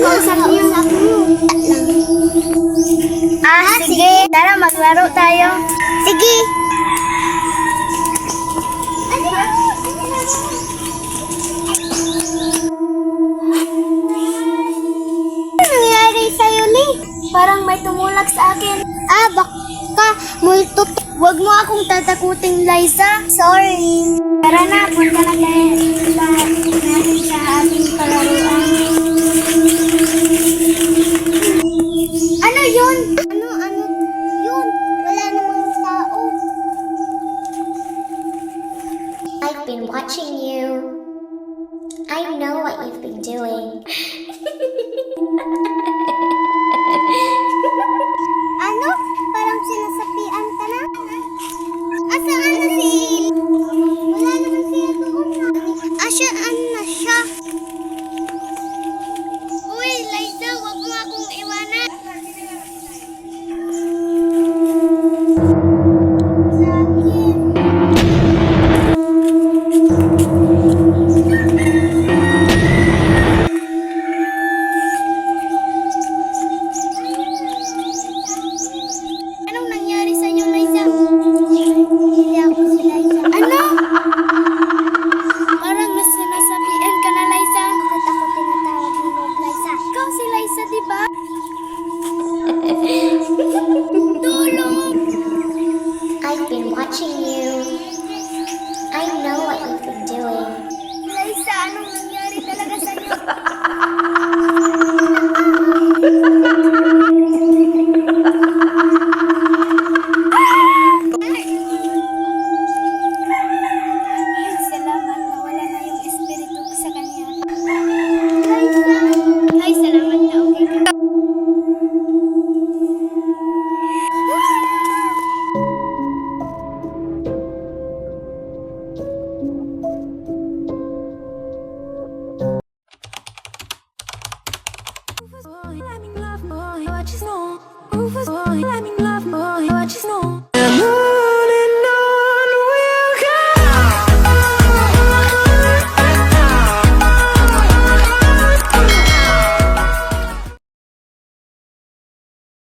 Kausap niyo. Sige. Tara, maglaro tayo. Sige. Ano nangyari sa'yo, Lee? Parang may tumulak sa akin. Baka multo. Huwag mo akong tatakutin, Liza. Sorry. Tara na, punta na tayo natin sa ating palaruan.